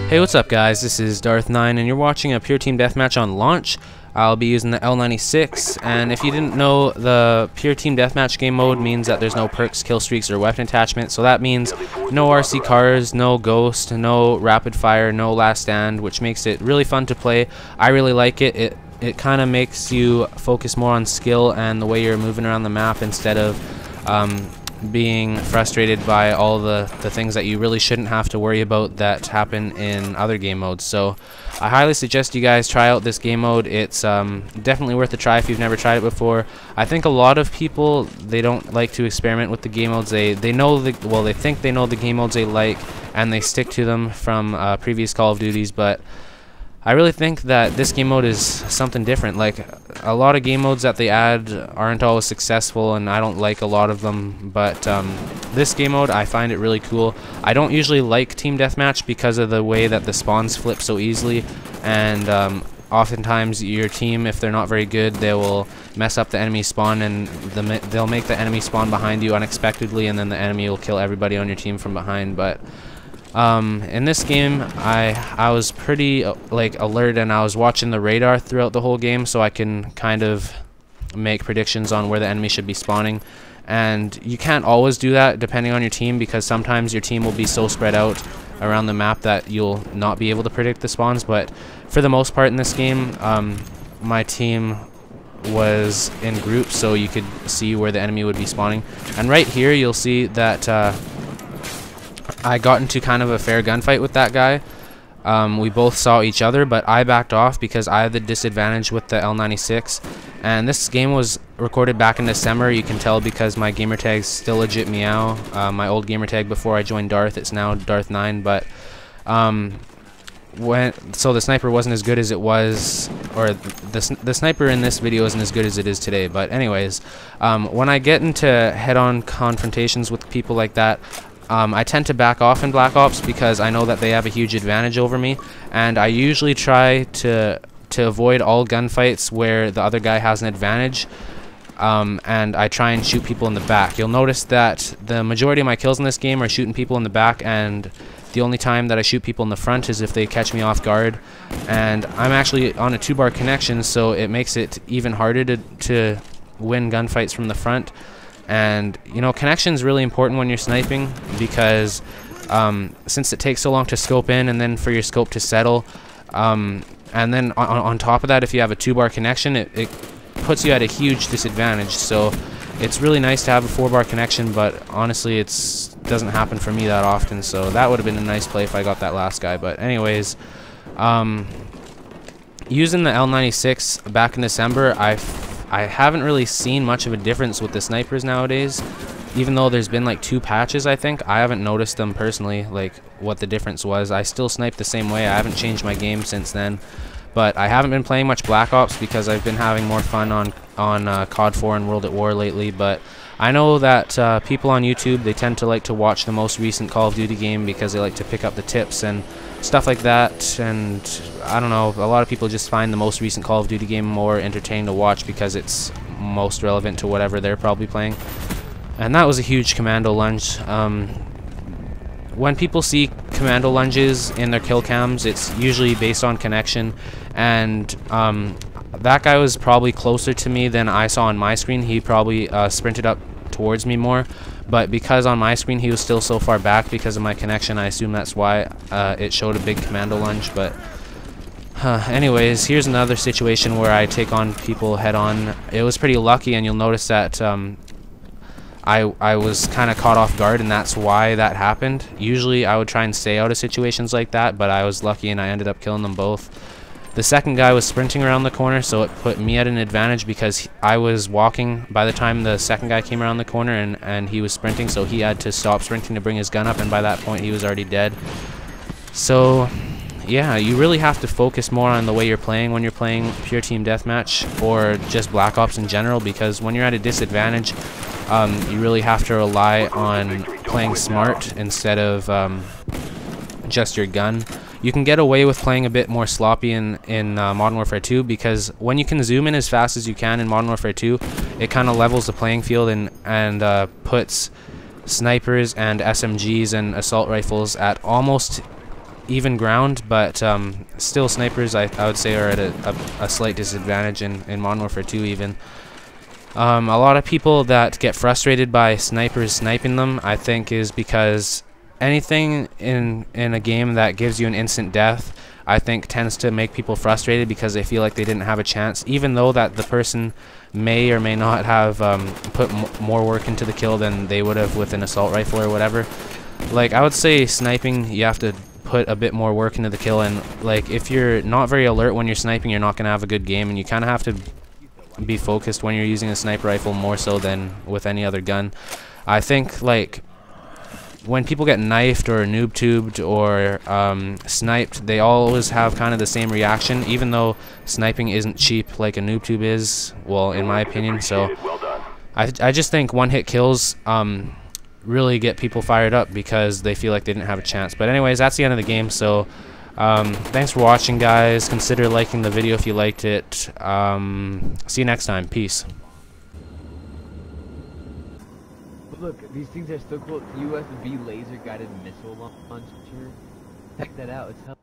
Hey, what's up guys, this is Darth NINE and you're watching a Pure Team Deathmatch on launch. I'll be using the L96, and if you didn't know, the Pure Team Deathmatch game mode means that there's no perks, kill streaks, or weapon attachment, so that means no RC cars, no ghost, no rapid fire, no last stand, which makes it really fun to play. I really like it. It kind of makes you focus more on skill and the way you're moving around the map instead of being frustrated by all the things that you really shouldn't have to worry about that happen in other game modes. So I highly suggest you guys try out this game mode. It's definitely worth a try if you've never tried it before. I think a lot of people, they don't like to experiment with the game modes. They know they think they know the game modes they like, and they stick to them from previous Call of Duties, but I really think that this game mode is something different. Like, a lot of game modes that they add aren't always successful, and I don't like a lot of them, but this game mode, I find it really cool. I don't usually like Team Deathmatch because of the way that the spawns flip so easily, and oftentimes your team, if they're not very good, they will mess up the enemy spawn, and they'll make the enemy spawn behind you unexpectedly, and then the enemy will kill everybody on your team from behind. But in this game, I was pretty alert, and I was watching the radar throughout the whole game, so I can kind of make predictions on where the enemy should be spawning. And you can't always do that depending on your team, because sometimes your team will be so spread out around the map that you'll not be able to predict the spawns. But for the most part in this game, my team was in groups, so you could see where the enemy would be spawning. And right here you'll see that I got into kind of a fair gunfight with that guy. We both saw each other, but I backed off because I have the disadvantage with the L96. And this game was recorded back in December. You can tell because my gamertag's still legit Meow. My old gamertag before I joined Darth, it's now Darth NINE. But so the sniper wasn't as good as it was, or the sniper in this video isn't as good as it is today. But anyways, when I get into head-on confrontations with people like that, I tend to back off in Black Ops because I know that they have a huge advantage over me, and I usually try to avoid all gunfights where the other guy has an advantage, and I try and shoot people in the back. You'll notice that the majority of my kills in this game are shooting people in the back, and the only time that I shoot people in the front is if they catch me off guard. And I'm actually on a 2-bar connection, so it makes it even harder to win gunfights from the front. And you know, connection's really important when you're sniping, because since it takes so long to scope in and then for your scope to settle, and then on top of that, if you have a 2-bar connection, it puts you at a huge disadvantage. So it's really nice to have a 4-bar connection, but honestly it doesn't happen for me that often, so that would have been a nice play if I got that last guy. But anyways, using the L96 back in December, I haven't really seen much of a difference with the snipers nowadays. Even though there's been like 2 patches, I think, I haven't noticed them personally, like what the difference was. I still snipe the same way. I haven't changed my game since then. But I haven't been playing much Black Ops because I've been having more fun on COD 4 and World at War lately. But I know that people on YouTube, they tend to like to watch the most recent Call of Duty game because they like to pick up the tips and stuff like that. And I don't know, a lot of people just find the most recent Call of Duty game more entertaining to watch because it's most relevant to whatever they're probably playing. And that was a huge commando lunge. When people see commando lunges in their kill cams, it's usually based on connection, and that guy was probably closer to me than I saw on my screen. He probably sprinted up towards me more, but because on my screen he was still so far back because of my connection, I assume that's why it showed a big commando lunge. But anyways, here's another situation where I take on people head on. It was pretty lucky, and you'll notice that I was kind of caught off guard, and that's why that happened. Usually I would try and stay out of situations like that, but I was lucky and I ended up killing them both. The second guy was sprinting around the corner, so it put me at an advantage because I was walking by the time the second guy came around the corner, and he was sprinting, so he had to stop sprinting to bring his gun up, and by that point he was already dead. So yeah, you really have to focus more on the way you're playing when you're playing Pure Team Deathmatch or just Black Ops in general, because when you're at a disadvantage, you really have to rely on playing smart instead of just your gun. You can get away with playing a bit more sloppy in Modern Warfare 2, because when you can zoom in as fast as you can in Modern Warfare 2, it kind of levels the playing field and puts snipers and SMGs and assault rifles at almost even ground, but still snipers I would say are at a slight disadvantage in Modern Warfare 2 even. A lot of people that get frustrated by snipers sniping them, I think, is because anything in a game that gives you an instant death, I think tends to make people frustrated because they feel like they didn't have a chance, even though that the person may or may not have put more work into the kill than they would have with an assault rifle or whatever. Like, I would say sniping, you have to put a bit more work into the kill, and like if you're not very alert when you're sniping, you're not going to have a good game, and you kind of have to be focused when you're using a sniper rifle more so than with any other gun. I think like when people get knifed or noob tubed or sniped, they always have kind of the same reaction, even though sniping isn't cheap like a noob tube is, well, in my opinion. So I just think one hit kills really get people fired up because they feel like they didn't have a chance. But anyways, that's the end of the game. So thanks for watching, guys. Consider liking the video if you liked it. See you next time. Peace. Look, these things are so cool. USB laser guided missile launcher. Check that out. It's